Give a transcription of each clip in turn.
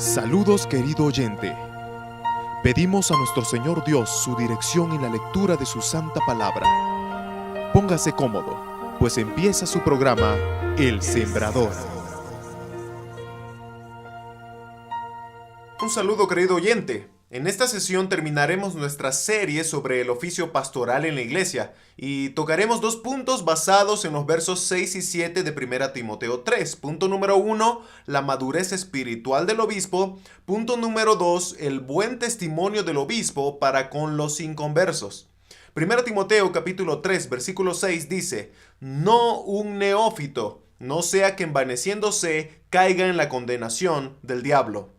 Saludos, querido oyente. Pedimos a nuestro Señor Dios su dirección en la lectura de su santa palabra. Póngase cómodo, pues empieza su programa El Sembrador. Un saludo, querido oyente. En esta sesión terminaremos nuestra serie sobre el oficio pastoral en la iglesia y tocaremos dos puntos basados en los versos 6 y 7 de 1 Timoteo 3. Punto número 1, la madurez espiritual del obispo. Punto número 2, el buen testimonio del obispo para con los inconversos. 1 Timoteo capítulo 3, versículo 6 dice: no un neófito, no sea que envaneciéndose caiga en la condenación del diablo.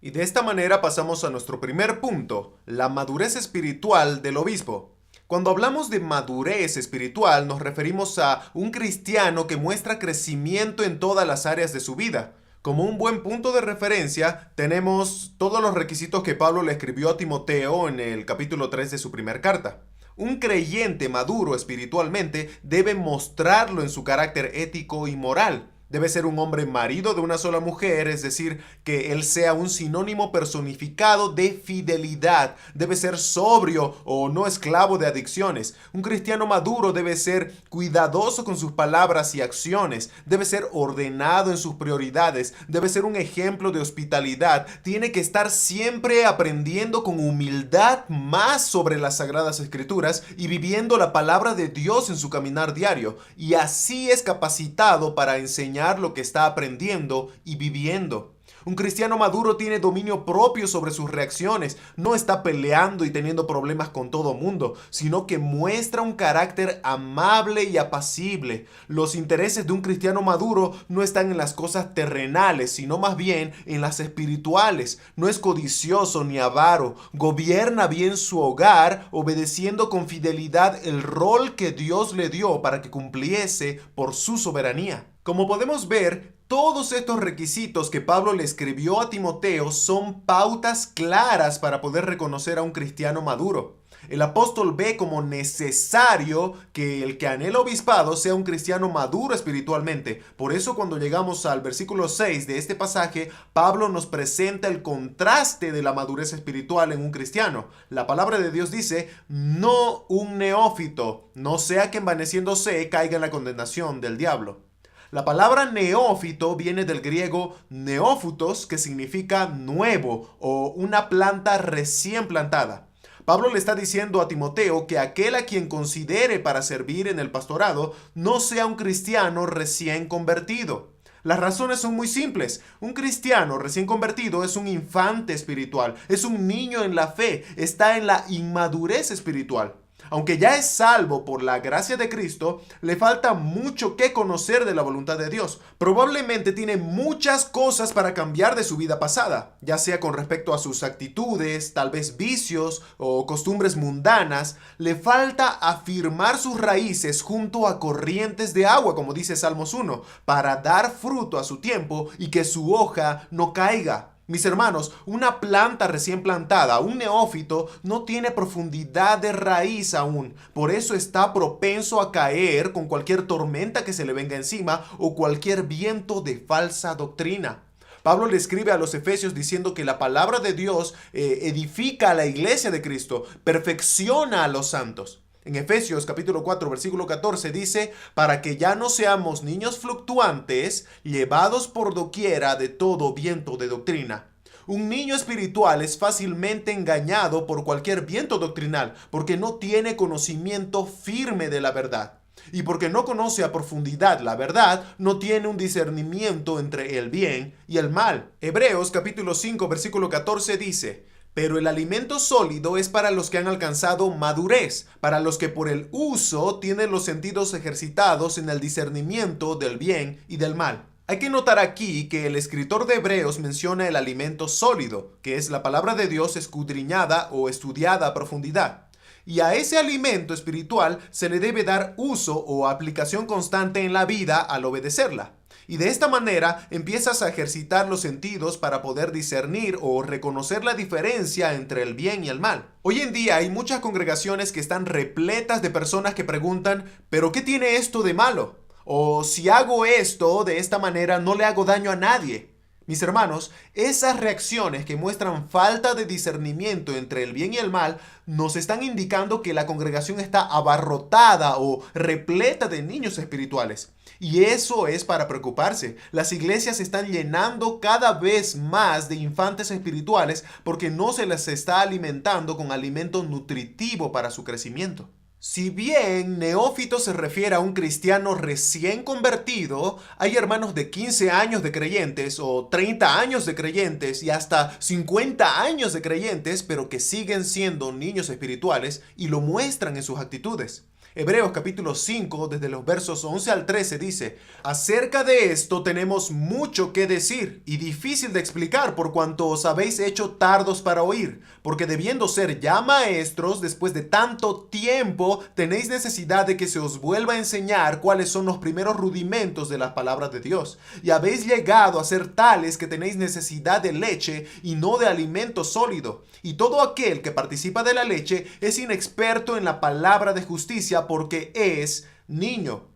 Y de esta manera pasamos a nuestro primer punto, la madurez espiritual del obispo. Cuando hablamos de madurez espiritual nos referimos a un cristiano que muestra crecimiento en todas las áreas de su vida. Como un buen punto de referencia tenemos todos los requisitos que Pablo le escribió a Timoteo en el capítulo 3 de su primera carta. Un creyente maduro espiritualmente debe mostrarlo en su carácter ético y moral. Debe ser un hombre marido de una sola mujer, es decir, que él sea un sinónimo personificado de fidelidad. Debe ser sobrio o no esclavo de adicciones. Un cristiano maduro debe ser cuidadoso con sus palabras y acciones. Debe ser ordenado en sus prioridades. Debe ser un ejemplo de hospitalidad. Tiene que estar siempre aprendiendo con humildad más sobre las Sagradas Escrituras y viviendo la palabra de Dios en su caminar diario. Y así es capacitado para enseñar lo que está aprendiendo y viviendo. Un cristiano maduro tiene dominio propio sobre sus reacciones, no está peleando y teniendo problemas con todo mundo, sino que muestra un carácter amable y apacible. Los intereses de un cristiano maduro no están en las cosas terrenales, sino más bien en las espirituales. No es codicioso ni avaro, gobierna bien su hogar, obedeciendo con fidelidad el rol que Dios le dio para que cumpliese por su soberanía. Como podemos ver, todos estos requisitos que Pablo le escribió a Timoteo son pautas claras para poder reconocer a un cristiano maduro. El apóstol ve como necesario que el que anhela obispado sea un cristiano maduro espiritualmente. Por eso cuando llegamos al versículo 6 de este pasaje, Pablo nos presenta el contraste de la madurez espiritual en un cristiano. La palabra de Dios dice: no un neófito, no sea que envaneciéndose caiga en la condenación del diablo. La palabra neófito viene del griego neófutos, que significa nuevo o una planta recién plantada. Pablo le está diciendo a Timoteo que aquel a quien considere para servir en el pastorado no sea un cristiano recién convertido. Las razones son muy simples. Un cristiano recién convertido es un infante espiritual, es un niño en la fe, está en la inmadurez espiritual. Aunque ya es salvo por la gracia de Cristo, le falta mucho que conocer de la voluntad de Dios. Probablemente tiene muchas cosas para cambiar de su vida pasada, ya sea con respecto a sus actitudes, tal vez vicios o costumbres mundanas. Le falta afirmar sus raíces junto a corrientes de agua, como dice Salmos 1, para dar fruto a su tiempo y que su hoja no caiga. Mis hermanos, una planta recién plantada, un neófito, no tiene profundidad de raíz aún. Por eso está propenso a caer con cualquier tormenta que se le venga encima o cualquier viento de falsa doctrina. Pablo le escribe a los Efesios diciendo que la palabra de Dios edifica a la iglesia de Cristo, perfecciona a los santos. En Efesios capítulo 4 versículo 14 dice: para que ya no seamos niños fluctuantes, llevados por doquiera de todo viento de doctrina. Un niño espiritual es fácilmente engañado por cualquier viento doctrinal, porque no tiene conocimiento firme de la verdad. Y porque no conoce a profundidad la verdad, no tiene un discernimiento entre el bien y el mal. Hebreos capítulo 5 versículo 14 dice: pero el alimento sólido es para los que han alcanzado madurez, para los que por el uso tienen los sentidos ejercitados en el discernimiento del bien y del mal. Hay que notar aquí que el escritor de Hebreos menciona el alimento sólido, que es la palabra de Dios escudriñada o estudiada a profundidad. Y a ese alimento espiritual se le debe dar uso o aplicación constante en la vida al obedecerla. Y de esta manera empiezas a ejercitar los sentidos para poder discernir o reconocer la diferencia entre el bien y el mal. Hoy en día hay muchas congregaciones que están repletas de personas que preguntan: ¿pero qué tiene esto de malo? O si hago esto de esta manera no le hago daño a nadie. Mis hermanos, esas reacciones que muestran falta de discernimiento entre el bien y el mal nos están indicando que la congregación está abarrotada o repleta de niños espirituales. Y eso es para preocuparse. Las iglesias se están llenando cada vez más de infantes espirituales porque no se les está alimentando con alimento nutritivo para su crecimiento. Si bien neófito se refiere a un cristiano recién convertido, hay hermanos de 15 años de creyentes o 30 años de creyentes y hasta 50 años de creyentes, pero que siguen siendo niños espirituales y lo muestran en sus actitudes. Hebreos capítulo 5, desde los versos 11 al 13 dice: acerca de esto tenemos mucho que decir y difícil de explicar por cuanto os habéis hecho tardos para oír, porque debiendo ser ya maestros después de tanto tiempo, tenéis necesidad de que se os vuelva a enseñar cuáles son los primeros rudimentos de las palabras de Dios. Y habéis llegado a ser tales que tenéis necesidad de leche y no de alimento sólido. Y todo aquel que participa de la leche es inexperto en la palabra de justicia porque es niño.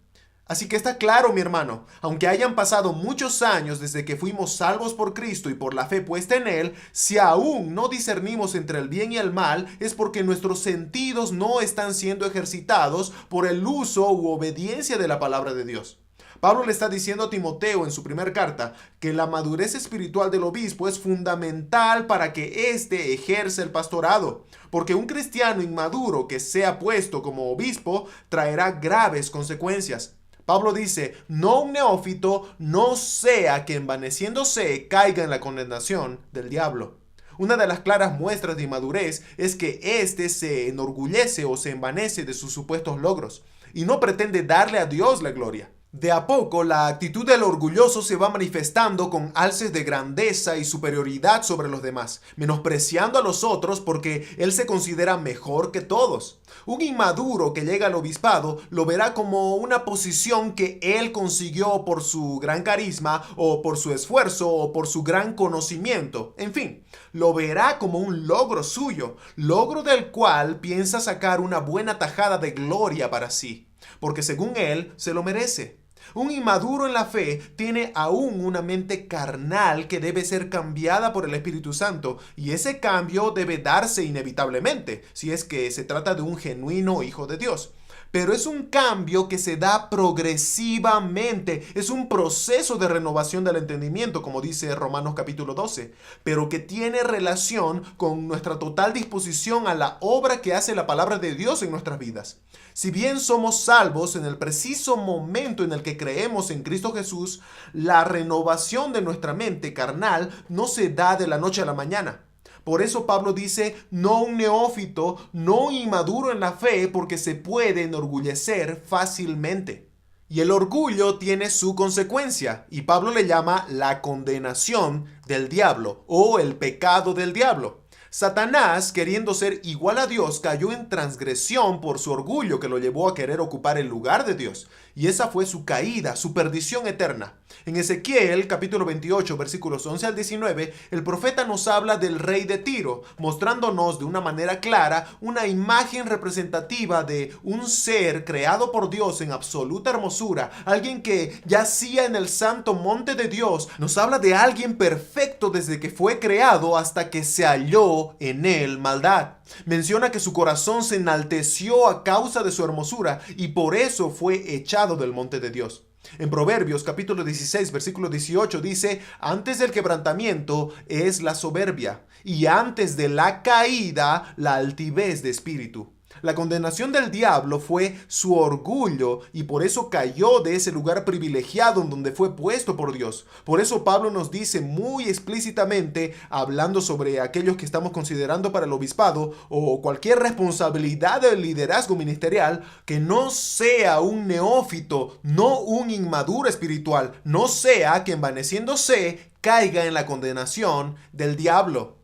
Así que está claro, mi hermano, aunque hayan pasado muchos años desde que fuimos salvos por Cristo y por la fe puesta en Él, si aún no discernimos entre el bien y el mal, es porque nuestros sentidos no están siendo ejercitados por el uso u obediencia de la palabra de Dios. Pablo le está diciendo a Timoteo en su primera carta que la madurez espiritual del obispo es fundamental para que éste ejerza el pastorado, porque un cristiano inmaduro que sea puesto como obispo traerá graves consecuencias. Pablo dice: no un neófito, no sea que envaneciéndose caiga en la condenación del diablo. Una de las claras muestras de inmadurez es que éste se enorgullece o se envanece de sus supuestos logros y no pretende darle a Dios la gloria. De a poco, la actitud del orgulloso se va manifestando con alces de grandeza y superioridad sobre los demás, menospreciando a los otros porque él se considera mejor que todos. Un inmaduro que llega al obispado lo verá como una posición que él consiguió por su gran carisma o por su esfuerzo o por su gran conocimiento. En fin, lo verá como un logro suyo, logro del cual piensa sacar una buena tajada de gloria para sí, porque según él se lo merece. Un inmaduro en la fe tiene aún una mente carnal que debe ser cambiada por el Espíritu Santo, y ese cambio debe darse inevitablemente, si es que se trata de un genuino hijo de Dios. Pero es un cambio que se da progresivamente, es un proceso de renovación del entendimiento, como dice Romanos capítulo 12, pero que tiene relación con nuestra total disposición a la obra que hace la palabra de Dios en nuestras vidas. Si bien somos salvos en el preciso momento en el que creemos en Cristo Jesús, la renovación de nuestra mente carnal no se da de la noche a la mañana. Por eso Pablo dice: no un neófito, no inmaduro en la fe, porque se puede enorgullecer fácilmente. Y el orgullo tiene su consecuencia, y Pablo le llama la condenación del diablo o el pecado del diablo. Satanás, queriendo ser igual a Dios, cayó en transgresión por su orgullo que lo llevó a querer ocupar el lugar de Dios. Y esa fue su caída, su perdición eterna. En Ezequiel, capítulo 28, versículos 11 al 19, el profeta nos habla del rey de Tiro, mostrándonos de una manera clara una imagen representativa de un ser creado por Dios en absoluta hermosura, alguien que yacía en el santo monte de Dios. Nos habla de alguien perfecto desde que fue creado hasta que se halló en él maldad. Menciona que su corazón se enalteció a causa de su hermosura y por eso fue echado del monte de Dios. En Proverbios capítulo 16 versículo 18 dice: antes del quebrantamiento es la soberbia, y antes de la caída la altivez de espíritu. La condenación del diablo fue su orgullo y por eso cayó de ese lugar privilegiado en donde fue puesto por Dios. Por eso Pablo nos dice muy explícitamente, hablando sobre aquellos que estamos considerando para el obispado o cualquier responsabilidad del liderazgo ministerial, que no sea un neófito, no un inmaduro espiritual, no sea que envaneciéndose caiga en la condenación del diablo.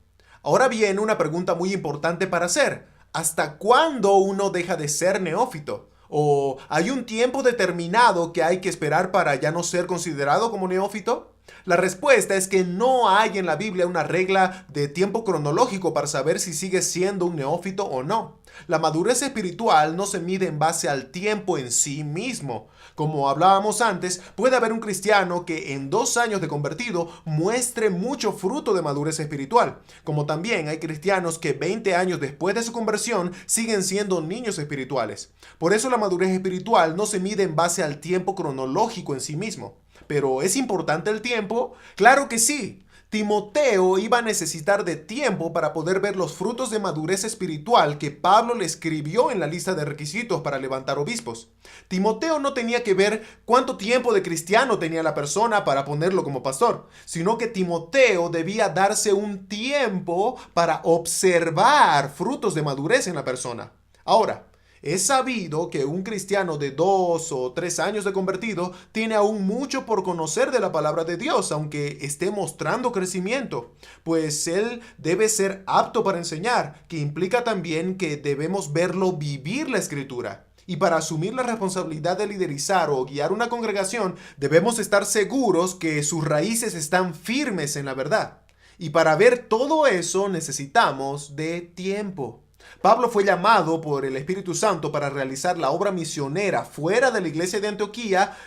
Ahora viene una pregunta muy importante para hacer. ¿Hasta cuándo uno deja de ser neófito? ¿O hay un tiempo determinado que hay que esperar para ya no ser considerado como neófito? La respuesta es que no hay en la Biblia una regla de tiempo cronológico para saber si sigue siendo un neófito o no. La madurez espiritual no se mide en base al tiempo en sí mismo. Como hablábamos antes, puede haber un cristiano que en 2 años de convertido muestre mucho fruto de madurez espiritual, como también hay cristianos que 20 años después de su conversión siguen siendo niños espirituales. Por eso la madurez espiritual no se mide en base al tiempo cronológico en sí mismo. ¿Pero es importante el tiempo? ¡Claro que sí! Timoteo iba a necesitar de tiempo para poder ver los frutos de madurez espiritual que Pablo le escribió en la lista de requisitos para levantar obispos. Timoteo no tenía que ver cuánto tiempo de cristiano tenía la persona para ponerlo como pastor, sino que Timoteo debía darse un tiempo para observar frutos de madurez en la persona. Ahora, es sabido que un cristiano de 2 o 3 años de convertido tiene aún mucho por conocer de la palabra de Dios, aunque esté mostrando crecimiento, pues él debe ser apto para enseñar, que implica también que debemos verlo vivir la Escritura. Y para asumir la responsabilidad de liderizar o guiar una congregación, debemos estar seguros que sus raíces están firmes en la verdad. Y para ver todo eso necesitamos de tiempo. Pablo fue llamado por el Espíritu Santo para realizar la obra misionera fuera de la iglesia de Antioquía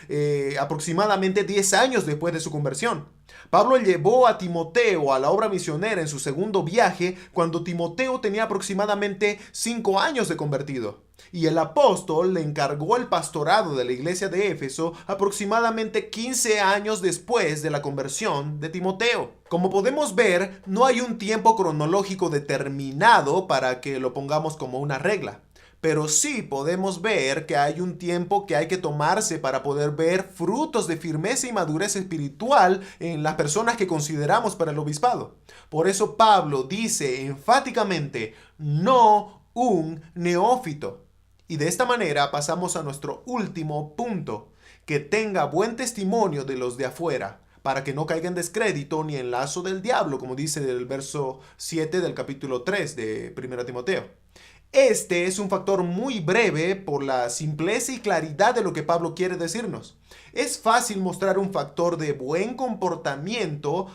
aproximadamente 10 años después de su conversión. Pablo llevó a Timoteo a la obra misionera en su segundo viaje cuando Timoteo tenía aproximadamente 5 años de convertido. Y el apóstol le encargó el pastorado de la iglesia de Éfeso aproximadamente 15 años después de la conversión de Timoteo. Como podemos ver, no hay un tiempo cronológico determinado para que lo pongamos como una regla. Pero sí podemos ver que hay un tiempo que hay que tomarse para poder ver frutos de firmeza y madurez espiritual en las personas que consideramos para el obispado. Por eso Pablo dice enfáticamente, no un neófito. Y de esta manera pasamos a nuestro último punto, que tenga buen testimonio de los de afuera, para que no caiga en descrédito ni en lazo del diablo, como dice el verso 7 del capítulo 3 de 1 Timoteo. Este es un factor muy breve por la simpleza y claridad de lo que Pablo quiere decirnos. Es fácil mostrar un factor de buen comportamiento,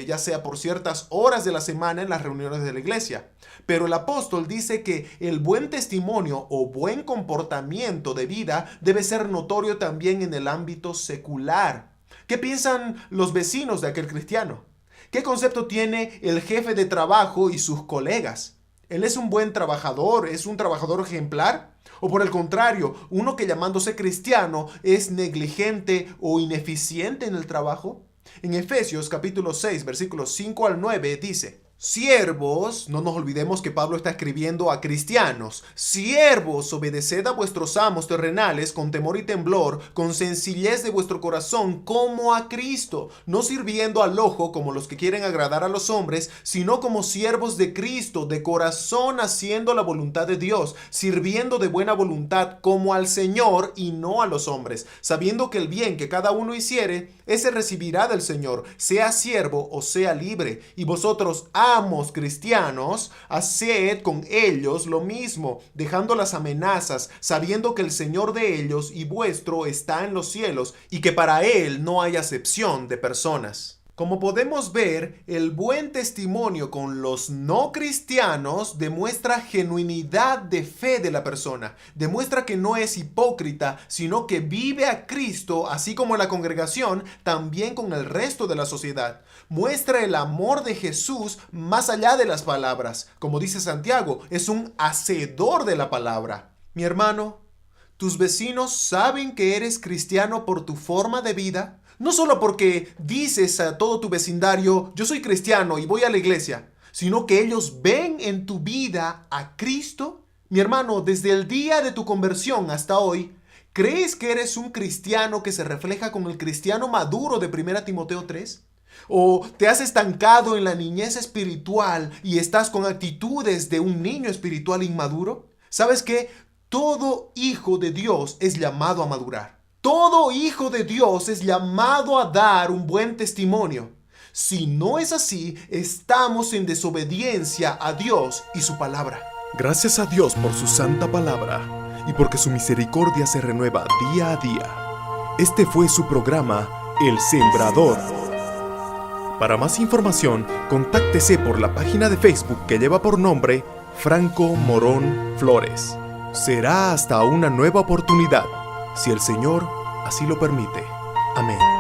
ya sea por ciertas horas de la semana en las reuniones de la iglesia. Pero el apóstol dice que el buen testimonio o buen comportamiento de vida debe ser notorio también en el ámbito secular. ¿Qué piensan los vecinos de aquel cristiano? ¿Qué concepto tiene el jefe de trabajo y sus colegas? ¿Él es un buen trabajador? ¿Es un trabajador ejemplar? ¿O por el contrario, uno que llamándose cristiano es negligente o ineficiente en el trabajo? En Efesios capítulo 6, versículos 5 al 9 dice: Siervos, no nos olvidemos que Pablo está escribiendo a cristianos. Siervos, obedeced a vuestros amos terrenales con temor y temblor, con sencillez de vuestro corazón, como a Cristo, no sirviendo al ojo como los que quieren agradar a los hombres, sino como siervos de Cristo, de corazón haciendo la voluntad de Dios, sirviendo de buena voluntad como al Señor y no a los hombres, sabiendo que el bien que cada uno hiciere, ese recibirá del Señor, sea siervo o sea libre. Y vosotros, amos cristianos, haced con ellos lo mismo, dejando las amenazas, sabiendo que el Señor de ellos y vuestro está en los cielos, y que para él no hay acepción de personas. Como podemos ver, el buen testimonio con los no cristianos demuestra genuinidad de fe de la persona, demuestra que no es hipócrita, sino que vive a Cristo, así como la congregación, también con el resto de la sociedad. Muestra el amor de Jesús más allá de las palabras. Como dice Santiago, es un hacedor de la palabra. Mi hermano, ¿tus vecinos saben que eres cristiano por tu forma de vida? No solo porque dices a todo tu vecindario, yo soy cristiano y voy a la iglesia, sino que ellos ven en tu vida a Cristo. Mi hermano, desde el día de tu conversión hasta hoy, ¿crees que eres un cristiano que se refleja con el cristiano maduro de 1 Timoteo 3? ¿O te has estancado en la niñez espiritual y estás con actitudes de un niño espiritual inmaduro? ¿Sabes qué? Todo hijo de Dios es llamado a madurar. Todo hijo de Dios es llamado a dar un buen testimonio. Si no es así, estamos en desobediencia a Dios y su palabra. Gracias a Dios por su santa palabra y porque su misericordia se renueva día a día. Este fue su programa, El Sembrador. Para más información, contáctese por la página de Facebook que lleva por nombre Franco Morón Flores. Será hasta una nueva oportunidad, si el Señor así lo permite. Amén.